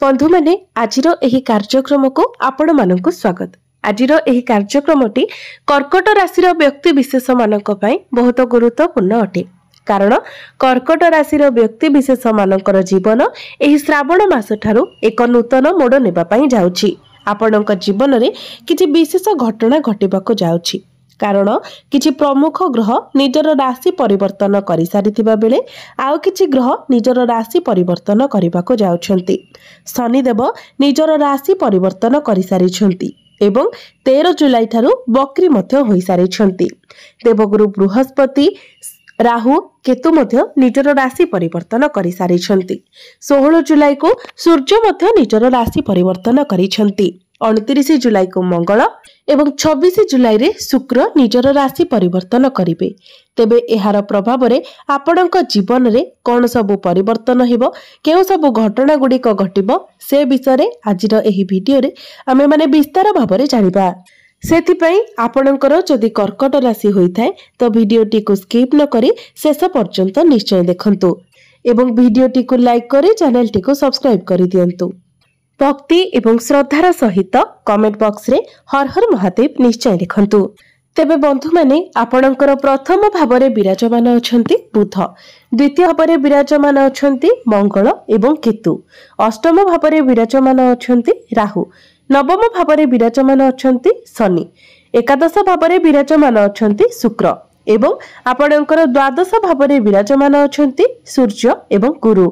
बंधु मैंने आज कार्यक्रम को आपण मानक स्वागत। आज कार्यक्रमटी कर्कट राशि व्यक्ति विशेष मानक बहुत गुरुत्वपूर्ण अटे। कारण कर्कट राशि व्यक्ति विशेष मानकर जीवन एही श्रावण मास ठारू एक नूतन मोड़ नेबापाई जाउछि। आपणक जीवन में किछि विशेष घटना घटिबाको जाउछि। कारण किछि प्रमुख ग्रह निजर राशि परिवर्तन करि सारिथिबा बेले आउ किछि ग्रह निजर राशि परिवर्तन करिबाको जाउछन्ति। शनिदेव निजर राशि परिवर्तन करि सारिछन्ति एवं 13 जुलाई ठारू बकरी मध्य होई सारिछन्ति। देवगुरु बृहस्पति राहु केतु मध्य निजर राशि परिवर्तन करि सारिछन्ति। 16 जुलाई को सूर्य मध्य निजर राशि परिवर्तन करिछन्ति। 29 जुलाई को मंगल एवं 26 जुलाई रे शुक्र निजर राशि परिवर्तन करिवे। तेबे एहार प्रभाव रे आपणक जीवन रे कोन सब परिवर्तन हेबो, केउ सब घटना गुडिक घटिबो, से विषय रे आजिर एही वीडियो रे आमे माने विस्तार भाव रे जानिबा। सेथिपई आपणकर जदि कर्कट राशि होइथाय तो वीडियोटी को स्किप न करी शेष पर्यंत निश्चय देखंतु एवं वीडियोटी को लाइक करी चैनल टी को सब्सक्राइब करि दियंतु। भक्ति एवं श्रद्धार सहित कमेंट बॉक्स रे हर हर महादेव निश्चय लिखंतु। तेबे बंधु माने आपणकर प्रथम भाव रे विराजमान अछंती बुध, द्वितीय भाव रे विराजमान अछंती मंगल एवं केतु, अष्टम भाव रे विराजमान अछंती राहु, नवम भाव रे विराजमान अछंती शनि, एकादश भाव रे विराजमान अछंती शुक्र एवं आपणकर द्वादश भाव रे विराजमान अछंती सूर्य एवं गुरु।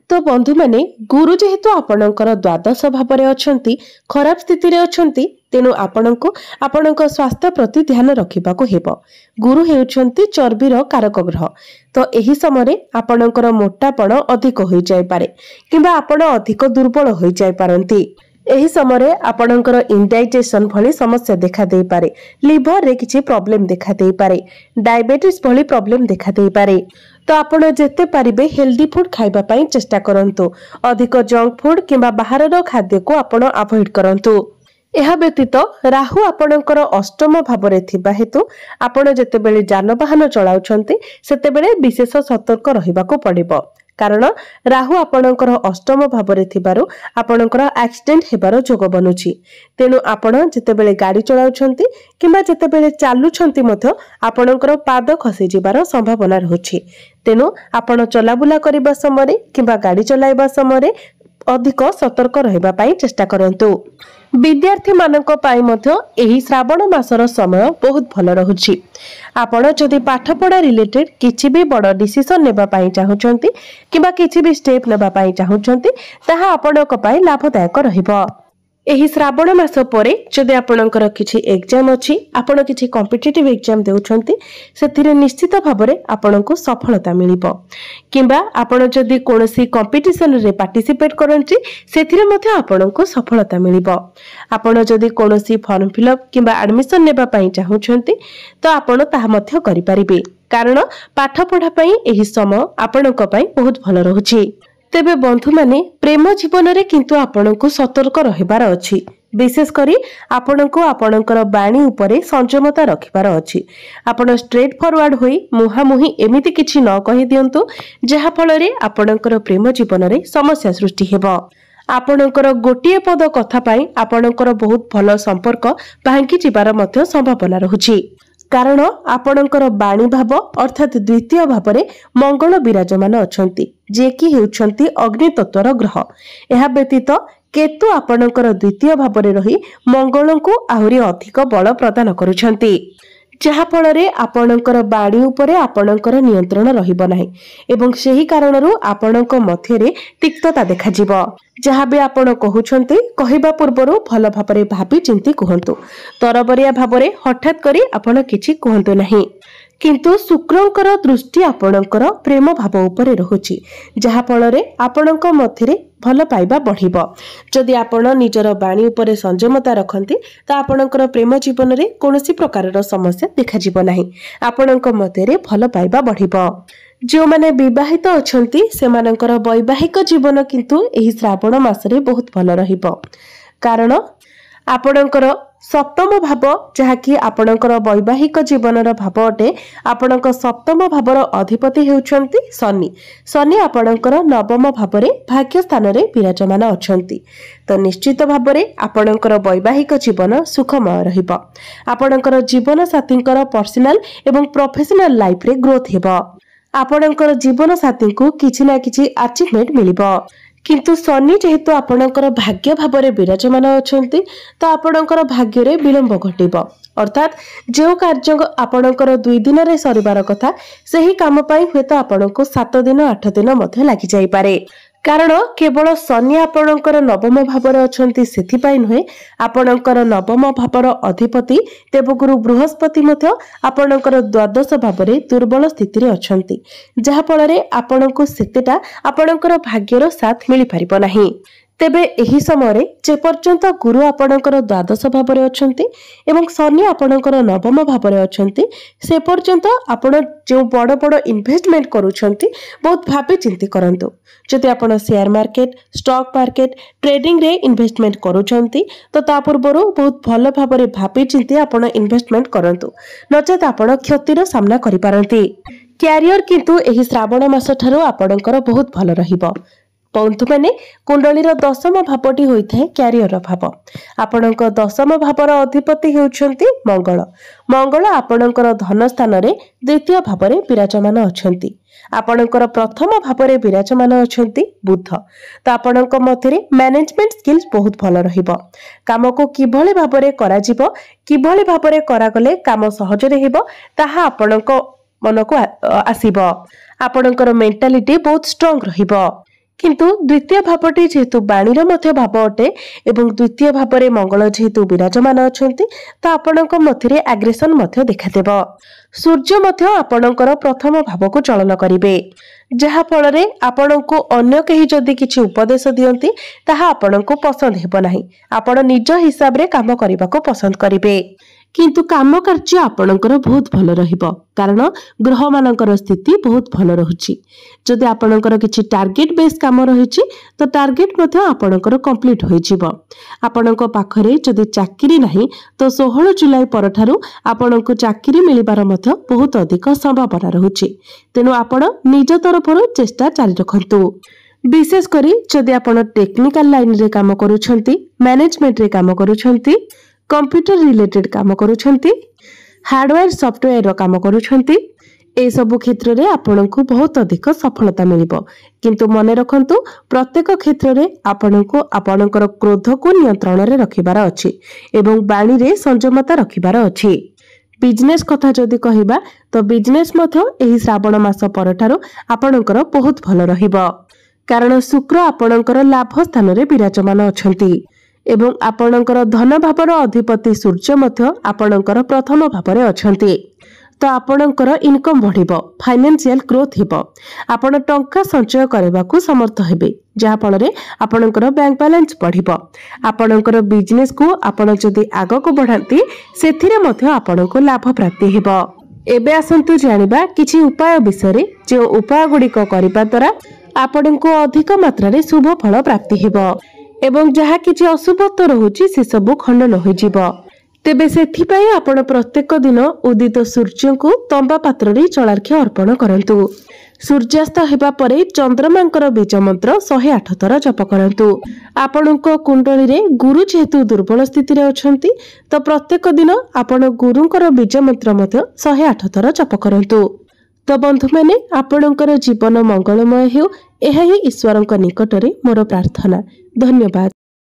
तो बंधु माने गुरु जेहेतु आपणकर द्वादश भाव रे अछंती खराब स्थिति रे अछंती, तेनु आपणको आपणक स्वास्थ्य प्रति ध्यान रखिबाको हेबो। गुरु हेउछंती चर्बीर कारक ग्रह। तो एही समय आपणकर मोटापण अधिक होई जाय पारे किबा आपण अधिक दुर्बल होई जाय पारंती। एही समय आपणकर इंडाइजेशन भली समस्या देखा दे पारे, लिवर रे किछि प्रॉब्लम देखा दे पारे, डायबिटीज भली प्रॉब्लम देखा दे पारे। तो आपण जेते पारिबे हेल्दी फूड खाइबा पई चेष्टा करंतु। अधिक जंक फूड किबा बाहरर खाद्य को आपण अवॉइड करंतु। एहा व्यतीत राहु आपणकर अष्टम भाव रे थिबा हेतु आपण जेतेबेले जानवाहन चलाउछंती सेतेबेले विशेष सतर्क रहिबाको पड़िबो। कारण राहु आपणकर अष्टम भाव रे थिबारु आपणकर एक्सीडेंट हेबार जोग बनुछि। तेनु आपण जेतेबेले गाड़ी चलाउछंती किबा जेतेबेले चालुछंती मध्य आपणकर पाद खसी जिबार संभावना रहुछि। तेनु आपण चलाबुला करिबा समय किबा गाड़ी चलाइबा समय अधिक सतर्क रहिबा पई चेष्टा करंतु। विद्यार्थी मानक पाई मध्य एही श्रावण मासर समय बहुत भल रहुछि। आपण जदि पाठ पढ़ा रिलेटेड किछि भी बड़ डिसीजन नेबा पई चाहुचंती किबा किछि भी स्टेप नेबा पई चाहुचंती ताहा आपणक पई लाभदायक रहिबो। एही श्रावण मास परे जदि आपणकर किछि एग्जाम अछि, आपण किछि कॉम्पिटिटिव एग्जाम देउछंती, सेथिरे निश्चित भाबरे आपणको सफलता मिलिबो। किबा आपण जदि कोनोसी कंपटीशन रे पार्टिसिपेट करंती सेथिरे मध्ये आपणको सफलता मिलिबो। आपण जदि कोनोसी फॉर्म फिलअप किबा एडमिशन नेबा पई चाहुचंती तो आपण ताहा मध्ये करि परिबे। कारण पाठ पढ़ा पई एही समय आपणको पई बहुत भल रहुछि। तेबे बंधु माने प्रेम जीवन रे किंतु आपणको सतर्क रहिबार अछि। विशेष करी आपणको आपणकर बाणी उपरे संयमता रखिबार अछि। आपण स्ट्रेट फॉरवर्ड होई मुहामुही एमिति किछि न कहि दियंतु जहा फल रे आपणकर प्रेम जीवन रे समस्या सृष्टि हेबो। आपणकर गोटिए पद कथा पाई आपणकर बहुत भल संपर्क भांगी जिबार मध्य संभावना रहुछि। कारण आपणकर बाणी भाव अर्थात द्वितीय भाव रे मंगल विराजमान अछंती, जे कि हेउछंती अग्नि तत्वर ग्रह। एहा व्यतीत केतु आपणकर द्वितीय भाव रे रही मंगल को आहुरी अधिक बल प्रदान करुछंती, जहा फल रे आपणकर बाणी उपरे आपणकर नियंत्रण रहिबो नाही एवं सेही कारणरू आपणक मध्य रे तिक्तता देखा जिवो। जहा भी आपण कहउछंती कहिबा पूर्वरु भल भाबरे भाबी चिंती कहंतु। तरबरिया भाबरे हठात करी आपण किछि कहंतु नाही। किंतु शुक्रंकर दृष्टि आपणकर प्रेम भाव उपरे रहुछि, जहा फल रे आपणक मध्य रे भल पाइबा बढ़िबो। जदि आपण निजर बाणी उपरे संयमता रखंती त आपणकर प्रेम जीवन रे कोनोसी प्रकारर समस्या देखा जिवो नाही। आपणक मध्य रे भल पाइबा बढ़िबो। जो माने विवाहित अछंती सेमानकर वैवाहिक जीवन किंतु एही श्रावण मास रे बहुत भल रहिबो। कारण आपणकर सप्तम भाव जहाँकि आपणकर वैवाहिक जीवनर भाव अटे आपणक सप्तम भावर अधिपति हेउछन्ति शनि। शनि आपणकर नवम भावरे भाग्य स्थान रे विराजमान अछन्ति। तो निश्चित भावरे आपणकर वैवाहिक जीवन सुखमय रहिबो। आपणकर जीवन साथींकर पर्सनल एवं प्रोफेशनल लाइफ रे ग्रोथ हेबो। आपणकर जीवन साथी को किछि ना किछि अचीवमेंट मिलिबो। किंतु शनि जेहेतु आपणकर भाग्य भावरे विराजमान अछन्ति तो आपणकर भाग्य रे विलंब घटिबो। अर्थात जो कार्य आपणकर 2 दिन रे सरिबार कथा सही काम पई हेतु आपणको 7 दिन 8 दिन मध्ये लागि जाई पारे। कारण केवल शनि आपणकर नवम भावर अछन्ति सेथिपाई नुहे आपणकर नवम भावर अधिपति देवगुरु बृहस्पति मध्य आपणकर द्वादश भावरे दुर्बल स्थिति रे अछन्ति जहा फଳରେ आपणको सेतेटा आपणकर भाग्यर साथ मिली परिबो नाही। तेबे एही समय जे पर्यंत गुरु आपणकर द्वादश भावरे अछन्ति एवं शनि आपणकर नवम भावरे अछन्ति से पर्यंत आपण जो बड़ बड़ इन्वेस्टमेंट करूछन्ति बहुत भाबे चिंती करंतु। जदि आपण share market stock market trading रे इन्वेस्टमेंट करूछन्ति तो ता पूर्वरु बहुत भल भाबरे भाबे चिंती आपण इन्वेस्टमेंट करंतु नचेत आपण क्षतिर सामना करि पारंती। कैरियर किंतु एही श्रावण मास ठारो आपणकर बहुत भल रहिबो। बंधु मैंने कुंडलीर दशम भावटी होता है क्यारियर भाव। आपणक दशम भावर अधिपति होउछन्ति मंगल। मंगल आपणकर धन स्थान रे द्वितीय भावरे विराजमान अछन्ति। आपणकर प्रथम भावरे विराजमान अछन्ति बुध। तो आपणक मध्यरे मैनेजमेंट स्किल्स बहुत भल रहिबो। काम को किभली भावरे करा जिवो किभली भावरे करागले काम सहज रे हेबो ताहा आपणक मनको आसीबो। आपणकर मेंटालिटी बहुत स्ट्रांग रहिबो। किंतु द्वितीय भावटी जेहेतु बाणीर मध्य भाव अटे एवं द्वितीय भावरे मंगल जेहेतु विराजमान अछन्ति तो आपणक मध्यरे एग्रेशन मध्य देखादेबो। सूर्य मध्य आपणकर प्रथम भाव को चलन करिवे जहा फଳରେ आपणको अन्य केही जदि किछि उपदेश दियंती ताहा आपणको पसंद हेबो नाही। आपण निज हिसाब रे काम करबाको पसंद करिवे। किंतु काम कार्य आपणकर बहुत भल रहिबो कारण ग्रह मानकर स्थिति बहुत भल रहुछि। जदि आपणकर किछि टार्गेट बेस काम रहिछि तो टार्गेट मध्य आपणकर कंप्लीट होई जिवो। आपणक पाखरे जदि चाकरी नाही तो 16 जुलाई परठारु आपणको चाकरी मिलिबार मध्य बहुत अधिक संभावना रहुछि। तेनु आपण निज तरफरु चेष्टा जारी रखंतु। विशेष करी जदि आपण टेक्निकल लाइन रे काम करूछंती मैनेजमेंट रे काम करूछंती कंप्यूटर रिलेटेड काम करूछंती हार्डवेयर सॉफ्टवेयर काम करूछंती ए सब क्षेत्र रे आपनको बहुत अधिक सफलता मिलिबो। किंतु मने रखंतु प्रत्येक क्षेत्र रे आपनको आपनकर क्रोध को नियंत्रण रे रखिबार अछि एवं बाणी रे संयमता रखिबार अछि। बिजनेस कथा जदि कहिबा तो बिजनेस मध्य एही श्रावण मास परठारो आपनकर बहुत भल रहिबो कारण शुक्र आपनकर लाभ स्थान रे विराजमान अछंती एवं आपणकर धन भावर अधिपति सूर्य मध्य आपणकर प्रथम भावरे अछंती। तो आपणकर इनकम बढ़िबो फाइनेंशियल ग्रोथ हेबो। आपण टंका संचय करबाकू समर्थ हेबे जहा फଳରେ आपणकर बैंक बैलेंस बढ़िबो। आपणकर बिजनेस को आपण जदि आगो को बढ़ांती सेथिरे मध्य आपणको लाभ प्राप्ति हेबो। एबे आसंतु जानिबा किछि उपाय विषय जे उपाय गुडिक करिबा द्वारा आपणको अधिक मात्रा रे शुभ फल प्राप्ति हेबो एवं जहा किछि अशुभत्व रहुछि से सब खंडन होई जिवो। तेबे सेथिपाई आपण प्रत्येक दिन उदित सूर्य को तंबा पात्र रे जलार्घ्य अर्पण करंतु। सूर्यास्त हेबा परे चंद्रमांकर बीज मंत्र 108 थर जप करंतु। आपणको कुंडली रे गुरु जेहेतु दुर्बल स्थिति रे अछंती तो प्रत्येक दिन आपण गुरुंकर बीज मंत्र मध्य 108 थर जप करंतु। तो बंधु माने आपणकर जीवन मंगलमय हेउ एहा ही ईश्वरक निकटरे मोर प्रार्थना। धन्यवाद।